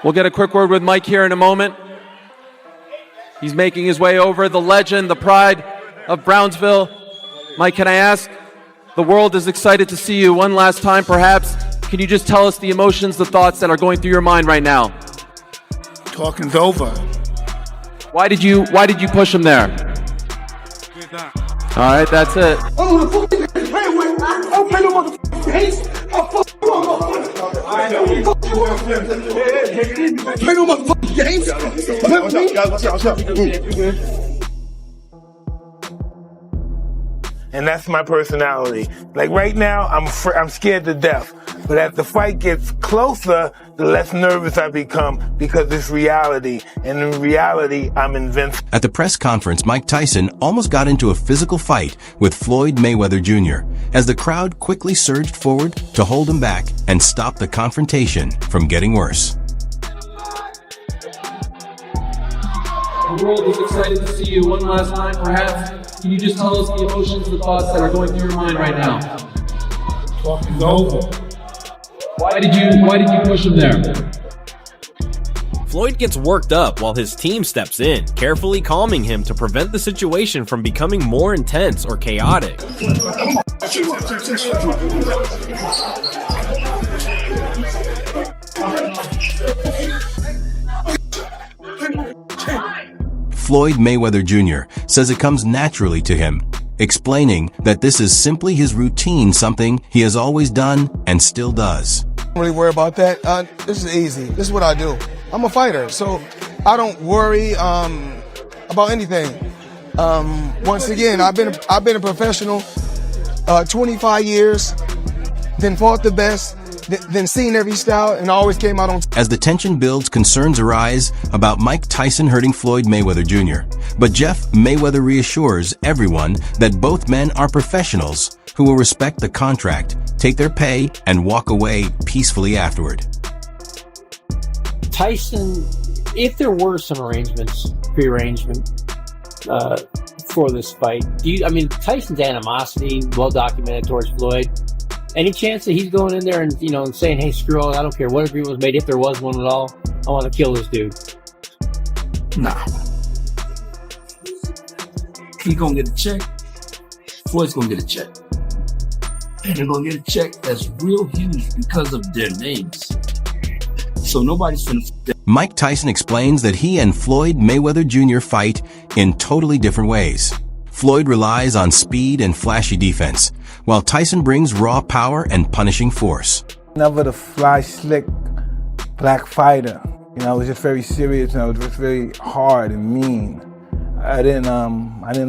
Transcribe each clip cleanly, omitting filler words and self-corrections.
We'll get a quick word with Mike here in a moment. He's making his way over, the legend, the pride of Brownsville. Mike, can I ask, the world is excited to see you one last time, perhaps. Can you just tell us the emotions, the thoughts that are going through your mind right now? Talking's over. Why did you push him there? All right, that's it. And that's my personality. Like right now, I'm scared to death. But as the fight gets closer, the less nervous I become because it's reality. And in reality, I'm invincible. At the press conference, Mike Tyson almost got into a physical fight with Floyd Mayweather Jr. as the crowd quickly surged forward to hold him back and stop the confrontation from getting worse. The world is excited to see you one last time, perhaps. Can you just tell us the emotions, the thoughts that are going through your mind right now? Talking's over. Why did you push him there? Floyd gets worked up while his team steps in, carefully calming him to prevent the situation from becoming more intense or chaotic. Floyd Mayweather Jr. says it comes naturally to him, explaining that this is simply his routine, something he has always done and still does. I don't really worry about that. This is easy. This is what I do. I'm a fighter, so I don't worry about anything. Once again, I've been a professional 25 years, then fought the best, then seen every style, and always came out on. As the tension builds, concerns arise about Mike Tyson hurting Floyd Mayweather Jr. But Jeff Mayweather reassures everyone that both men are professionals who will respect the contract, take their pay, and walk away peacefully afterward. Tyson, if there were some prearrangement for this fight, Tyson's animosity, well documented towards Floyd. Any chance that he's going in there and saying, "Hey, screw all, I don't care what agreement was made, if there was one at all, I want to kill this dude"? Nah. He gonna get a check. Floyd's gonna get a check. And they're gonna get a check that's real huge because of their names. So nobody's finna. Mike Tyson explains that he and Floyd Mayweather Jr. fight in totally different ways. Floyd relies on speed and flashy defense, while Tyson brings raw power and punishing force. Never the fly, slick, black fighter. It was just very serious, it was just very hard and mean. I didn't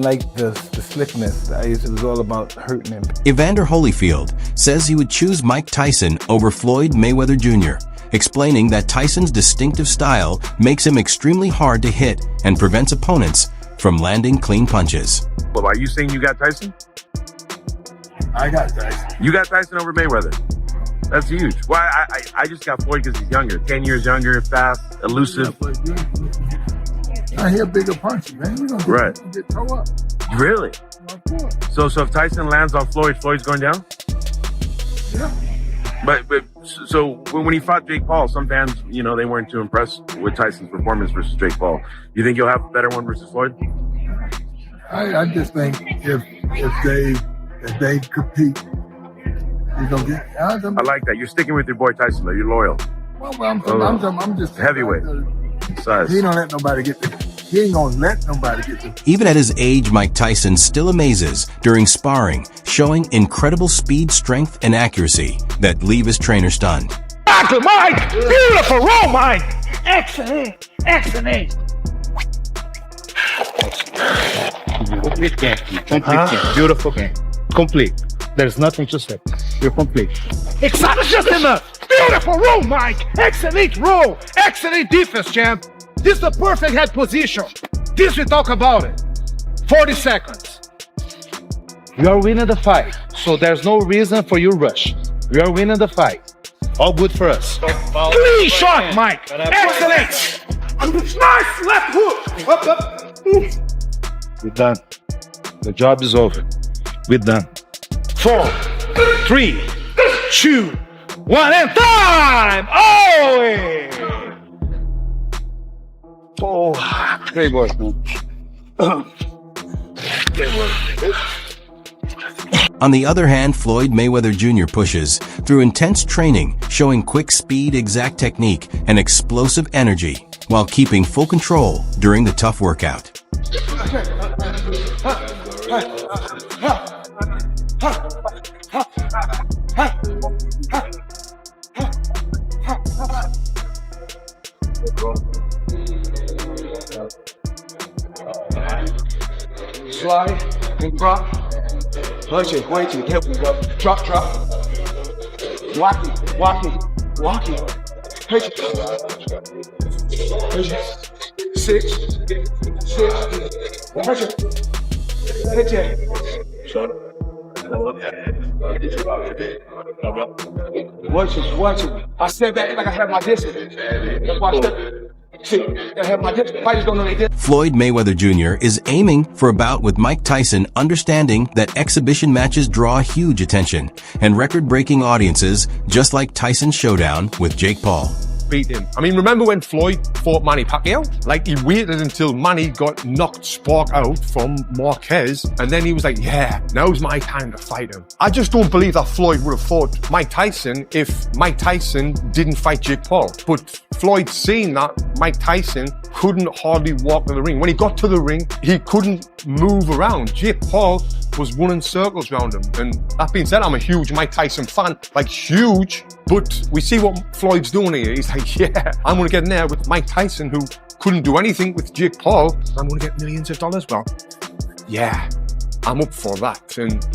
like the slickness. It was all about hurting him. Evander Holyfield says he would choose Mike Tyson over Floyd Mayweather Jr., explaining that Tyson's distinctive style makes him extremely hard to hit and prevents opponents from landing clean punches. Well, are you saying you got Tyson? I got Tyson. You got Tyson over Mayweather. That's huge. Well, I just got Floyd because he's younger. 10 years younger, fast, elusive. I hear bigger punches, man. You don't get toe up. Really? So if Tyson lands on Floyd, Floyd's going down? Yeah. But so when he fought Jake Paul, some fans, they weren't too impressed with Tyson's performance versus Jake Paul. You think you'll have a better one versus Floyd? I just think if they compete, you're gonna get. I like that. You're sticking with your boy Tyson, though. You're loyal. Well, I'm just heavyweight size. He ain't gonna let nobody get the. Even at his age, Mike Tyson still amazes during sparring, showing incredible speed, strength, and accuracy that leave his trainer stunned. Dr. Mike! Beautiful roll, Mike! Excellent! Complete game. Beautiful game. Complete. There's nothing to say. You're complete. It's not just enough! Beautiful roll, Mike! Excellent roll! Excellent defense, champ! This is the perfect head position. This we talk about it. 40 seconds. You are winning the fight, so there's no reason for you to rush. We are winning the fight. All good for us. Clean shot, Mike! Excellent! Nice left hook! Up. We're done. The job is over. We're done. 4, 3, 2, 1, and time! Oh! Oh, great work, man. On the other hand, Floyd Mayweather Jr. pushes through intense training, showing quick speed, exact technique, and explosive energy, while keeping full control during the tough workout. Slide and drop. Punch it, wait till hip drop, drop. Walk it. Pitch it. 6. Punch it. Pitch it. Watch it. I step back like I have my distance. That's why I step. See, I have my distance. Fighters don't know they did. Floyd Mayweather Jr. is aiming for a bout with Mike Tyson, understanding that exhibition matches draw huge attention and record-breaking audiences, just like Tyson's showdown with Jake Paul. Beat him. I mean, remember when Floyd fought Manny Pacquiao? Like, he waited until Manny got knocked spark out from Marquez, and then he was like, yeah, now's my time to fight him. I just don't believe that Floyd would have fought Mike Tyson if Mike Tyson didn't fight Jake Paul. But Floyd seen that Mike Tyson couldn't hardly walk to the ring. When he got to the ring, he couldn't move around. Jake Paul was running circles around him. And that being said, I'm a huge Mike Tyson fan, like huge. But we see what Floyd's doing here. He's like, yeah, I'm going to get in there with Mike Tyson, who couldn't do anything with Jake Paul. I'm going to get millions of dollars. Well, yeah, I'm up for that.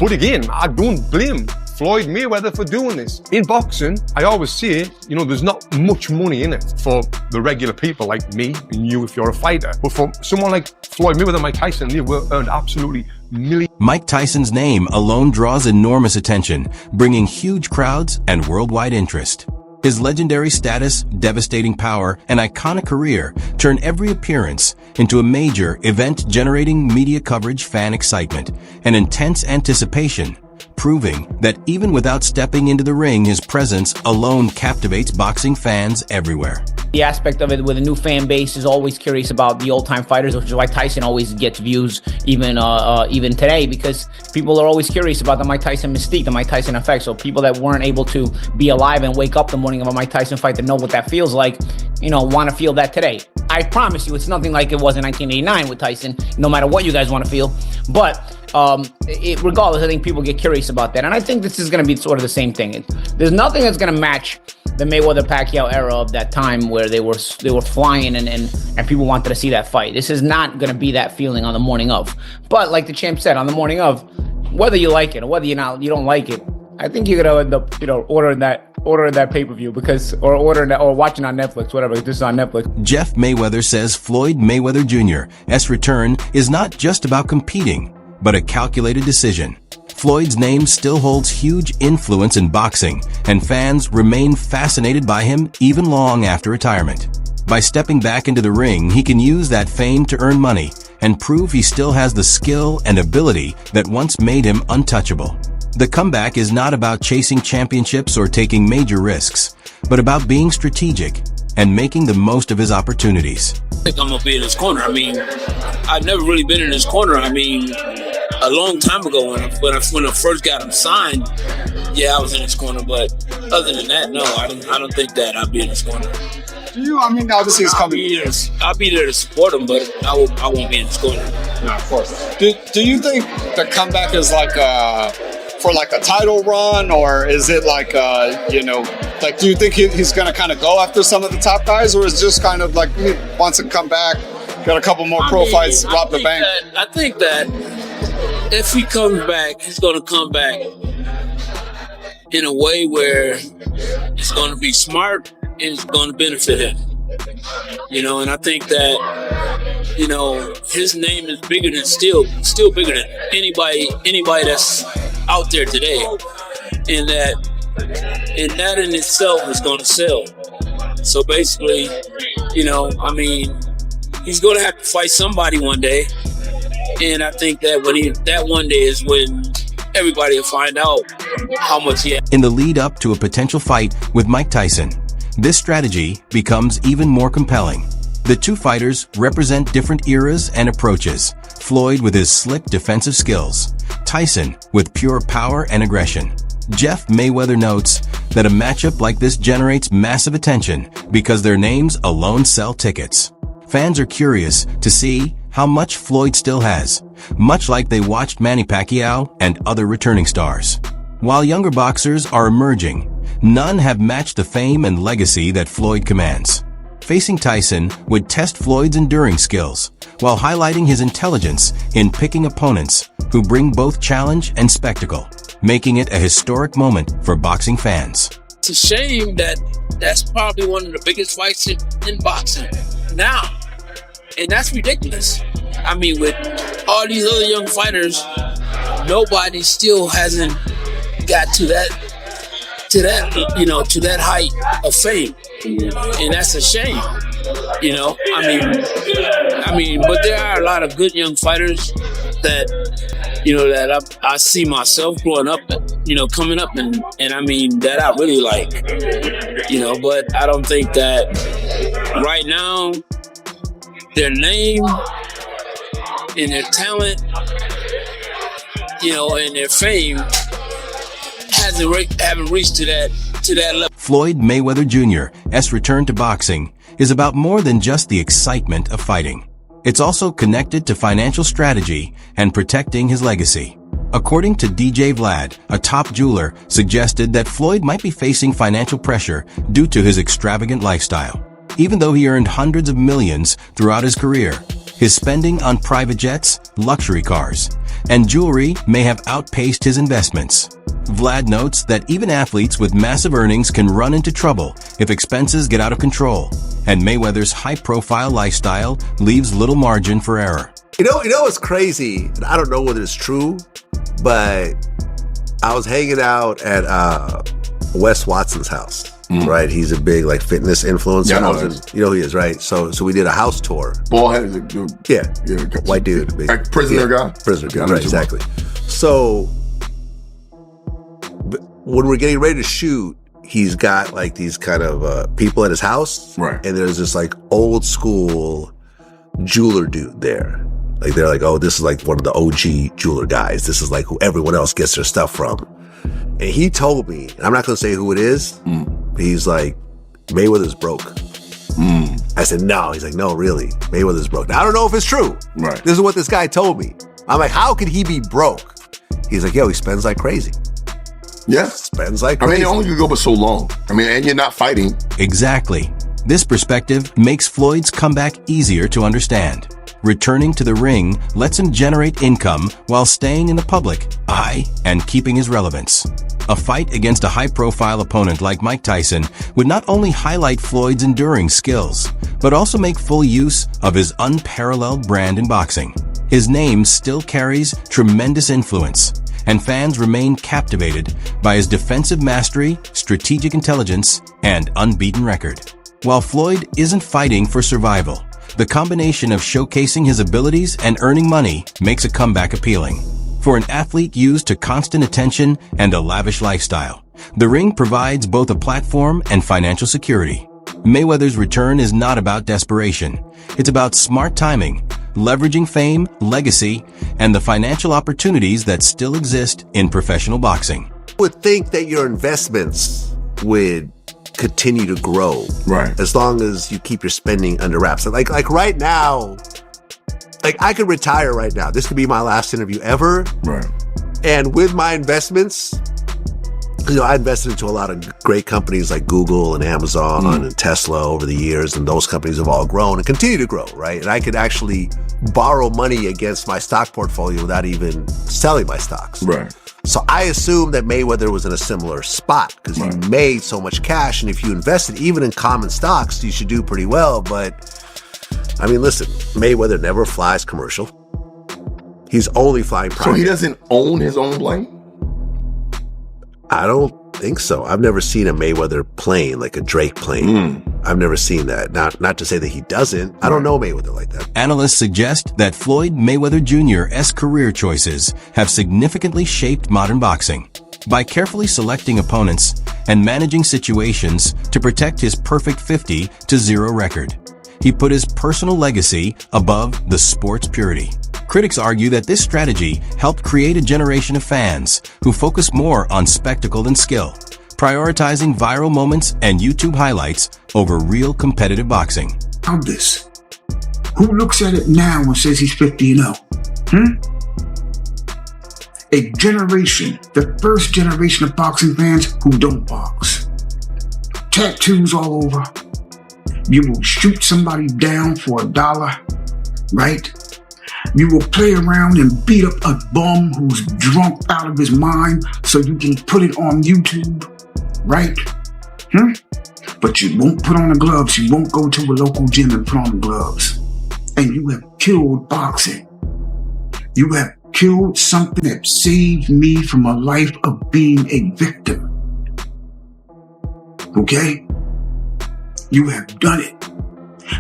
But again, I don't blame Floyd Mayweather for doing this. In boxing, I always say, there's not much money in it for the regular people like me and you if you're a fighter. But for someone like Floyd Mayweather and Mike Tyson, they were earned absolutely millions. Mike Tyson's name alone draws enormous attention, bringing huge crowds and worldwide interest. His legendary status, devastating power, and iconic career turn every appearance into a major event, generating media coverage, fan excitement, and intense anticipation, proving that even without stepping into the ring, his presence alone captivates boxing fans everywhere. The aspect of it with a new fan base is always curious about the old-time fighters, which is why Tyson always gets views even today, because people are always curious about the Mike Tyson mystique, the Mike Tyson effect. So people that weren't able to be alive and wake up the morning of a Mike Tyson fight to know what that feels like, want to feel that today. I promise you, it's nothing like it was in 1989 with Tyson, no matter what you guys want to feel. But regardless, I think people get curious about that. And I think this is going to be sort of the same thing. There's nothing that's going to match the Mayweather-Pacquiao era of that time where they were flying and people wanted to see that fight. This is not going to be that feeling on the morning of. But like the champ said, on the morning of, whether you like it or whether you don't like it, I think you're gonna end up, ordering that pay-per-view or watching on Netflix, whatever. This is on Netflix. Jeff Mayweather says Floyd Mayweather Jr.'s return is not just about competing, but a calculated decision. Floyd's name still holds huge influence in boxing, and fans remain fascinated by him even long after retirement. By stepping back into the ring, he can use that fame to earn money and prove he still has the skill and ability that once made him untouchable. The comeback is not about chasing championships or taking major risks, but about being strategic and making the most of his opportunities. I think I'm going to be in his corner. I mean, I've never really been in his corner. I mean, a long time ago when I first got him signed, yeah, I was in his corner. But other than that, no, I don't think that I'll be in his corner. Obviously he's coming. I'll be there to support him, but I won't be in his corner. No, of course. Do you think the comeback is like for like a title run, or is it like do you think he's going to kind of go after some of the top guys, or is it just kind of like he wants to come back, got a couple more fights, rob the bank? I think that if he comes back, he's going to come back in a way where it's going to be smart and it's going to benefit him. And I think that, his name is bigger than still bigger than anybody that's out there today. And that in itself is going to sell. So basically, he's going to have to fight somebody one day. And I think that that one day is when everybody will find out how much he has. In the lead up to a potential fight with Mike Tyson, this strategy becomes even more compelling. The two fighters represent different eras and approaches. Floyd with his slick defensive skills, Tyson with pure power and aggression. Jeff Mayweather notes that a matchup like this generates massive attention because their names alone sell tickets. Fans are curious to see how much Floyd still has, much like they watched Manny Pacquiao and other returning stars. While younger boxers are emerging, none have matched the fame and legacy that Floyd commands. Facing Tyson would test Floyd's enduring skills, while highlighting his intelligence in picking opponents who bring both challenge and spectacle, making it a historic moment for boxing fans. It's a shame that that's probably one of the biggest fights in boxing now. And that's ridiculous. I mean, with all these other young fighters, nobody still hasn't got to that height of fame. And that's a shame. I mean, but there are a lot of good young fighters that I see myself growing up, coming up, and I mean, that I really like, but I don't think that right now their name and their talent, and their fame haven't reached to that level. Floyd Mayweather Jr.'s return to boxing is about more than just the excitement of fighting. It's also connected to financial strategy and protecting his legacy. According to DJ Vlad, a top jeweler suggested that Floyd might be facing financial pressure due to his extravagant lifestyle. Even though he earned hundreds of millions throughout his career, his spending on private jets, luxury cars, and jewelry may have outpaced his investments. Vlad notes that even athletes with massive earnings can run into trouble if expenses get out of control, and Mayweather's high-profile lifestyle leaves little margin for error. You know what's crazy? And I don't know whether it's true, but I was hanging out at Wes Watson's house. Right, he's a big fitness influencer. Yeah, I know you know who he is, right? So we did a house tour. Bald headed dude. Yeah, white dude, big, prisoner guy. Prisoner guy, right? Exactly. So when we're getting ready to shoot, he's got these kind of people at his house, right? And there's this old school jeweler dude there. They're oh, this is one of the OG jeweler guys. This is who everyone else gets their stuff from. And he told me, and I'm not going to say who it is, he's Mayweather's broke. I said, no. He's no, really, Mayweather's broke. Now, I don't know if it's true. Right. This is what this guy told me. I'm how could he be broke? He's yo, he spends like crazy. Yeah. Spends like crazy. I mean, you only could go but so long. I mean, and you're not fighting. Exactly. This perspective makes Floyd's comeback easier to understand. Returning to the ring lets him generate income while staying in the public eye and keeping his relevance. A fight against a high-profile opponent like Mike Tyson would not only highlight Floyd's enduring skills, but also make full use of his unparalleled brand in boxing. His name still carries tremendous influence, and fans remain captivated by his defensive mastery, strategic intelligence, and unbeaten record. While Floyd isn't fighting for survival, the combination of showcasing his abilities and earning money makes a comeback appealing. For an athlete used to constant attention and a lavish lifestyle, the ring provides both a platform and financial security. Mayweather's return is not about desperation. It's about smart timing, leveraging fame, legacy, and the financial opportunities that still exist in professional boxing. I would think that your investments would continue to grow, right? As long as you keep your spending under wraps. Like right now, I could retire right now. This could be my last interview ever, right? And with my investments, I invested into a lot of great companies like Google and Amazon and Tesla over the years, and those companies have all grown and continue to grow, right? And I could actually borrow money against my stock portfolio without even selling my stocks, right? So I assumed that Mayweather was in a similar spot because he made so much cash. And if you invested even in common stocks, you should do pretty well. But I mean, listen, Mayweather never flies commercial. He's only flying private. So he doesn't own his own plane? I don't think so. I've never seen a Mayweather plane, like a Drake plane. I've never seen that. Not to say that he doesn't. I don't know Mayweather like that. Analysts suggest that Floyd Mayweather Jr.'s career choices have significantly shaped modern boxing. By carefully selecting opponents and managing situations to protect his perfect 50-0 record, he put his personal legacy above the sport's purity. Critics argue that this strategy helped create a generation of fans who focus more on spectacle than skill, prioritizing viral moments and YouTube highlights over real competitive boxing. How this? Who looks at it now and says he's 50-0? A generation, the first generation of boxing fans who don't box. Tattoos all over. You will shoot somebody down for $1, right? You will play around and beat up a bum who's drunk out of his mind so you can put it on YouTube, right? But you won't put on the gloves. You won't go to a local gym and put on the gloves. And you have killed boxing. You have killed something that saved me from a life of being a victim. Okay? You have done it.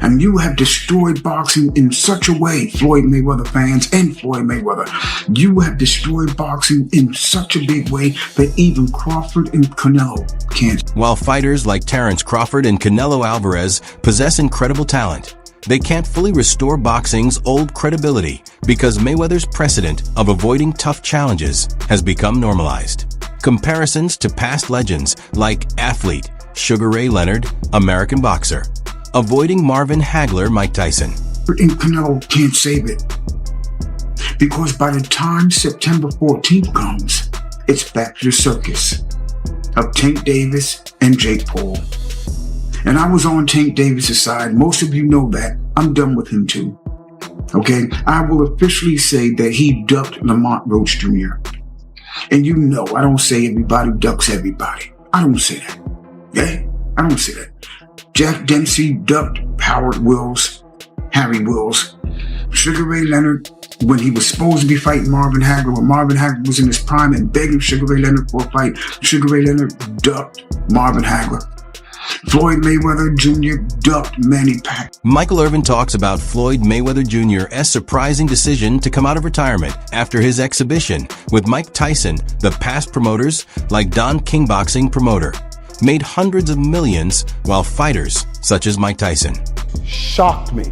And you have destroyed boxing in such a way, Floyd Mayweather fans and Floyd Mayweather. You have destroyed boxing in such a big way that even Crawford and Canelo can't. While fighters like Terrence Crawford and Canelo Alvarez possess incredible talent, they can't fully restore boxing's old credibility because Mayweather's precedent of avoiding tough challenges has become normalized. Comparisons to past legends like athlete Sugar Ray Leonard, American boxer, avoiding Marvin Hagler, Mike Tyson. And Canelo can't save it. Because by the time September 14th comes, it's back to the circus of Tank Davis and Jake Paul. And I was on Tank Davis' side. Most of you know that. I'm done with him too. Okay? I will officially say that he ducked Lamont Roach Jr. And you know, I don't say everybody ducks everybody. I don't say that. Okay? I don't say that. Jack Dempsey ducked Howard Wills, Harry Wills. Sugar Ray Leonard, when he was supposed to be fighting Marvin Hagler, when Marvin Hagler was in his prime and begging Sugar Ray Leonard for a fight, Sugar Ray Leonard ducked Marvin Hagler. Floyd Mayweather Jr. ducked Manny Pacquiao. Michael Irvin talks about Floyd Mayweather Jr.'s surprising decision to come out of retirement after his exhibition with Mike Tyson. The past promoters, like Don King Boxing promoter, made hundreds of millions, while fighters such as Mike Tyson shocked me.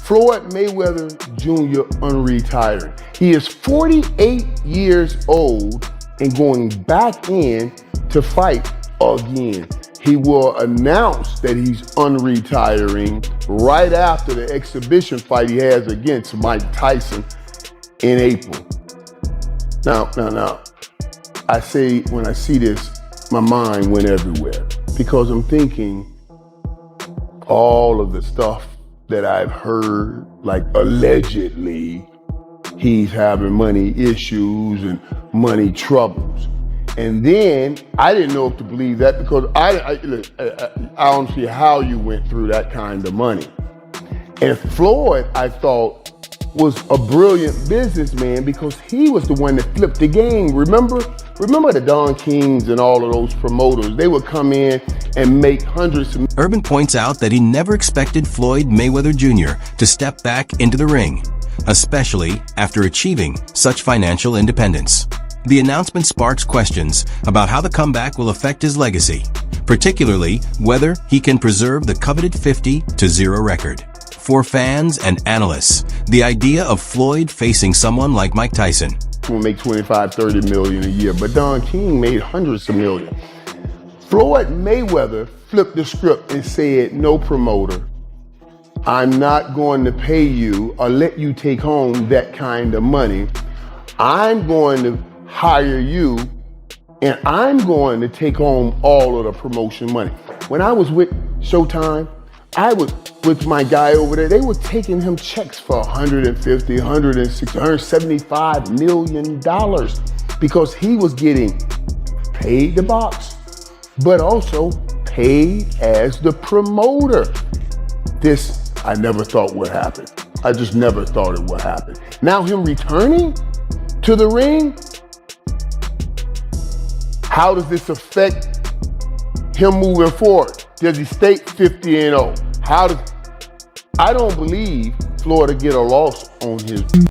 Floyd Mayweather Jr. unretired. He is 48 years old and going back in to fight again. He will announce that he's unretiring right after the exhibition fight he has against Mike Tyson in April. Now, I say when I see this, my mind went everywhere because I'm thinking all of the stuff that I've heard, like allegedly he's having money issues and money troubles. And then I didn't know if to believe that because I don't see how you went through that kind of money. And Floyd, I thought, was a brilliant businessman because he was the one that flipped the game. Remember the Don Kings and all of those promoters? They would come in and make hundreds of... Urban points out that he never expected Floyd Mayweather Jr. to step back into the ring, especially after achieving such financial independence. The announcement sparks questions about how the comeback will affect his legacy, particularly whether he can preserve the coveted 50-0 record. For fans and analysts, the idea of Floyd facing someone like Mike Tyson will make 25-30 million a year, but Don King made hundreds of millions. Floyd Mayweather flipped the script and said, no promoter, I'm not going to pay you or let you take home that kind of money. I'm going to hire you and I'm going to take home all of the promotion money. When I was with Showtime, I was with my guy over there, they were taking him checks for $150, $160, $175 million because he was getting paid to box, but also paid as the promoter. This, I never thought would happen. I just never thought it would happen. Now him returning to the ring, how does this affect him moving forward? Does he stay 50-0? I don't believe Florida get a loss on his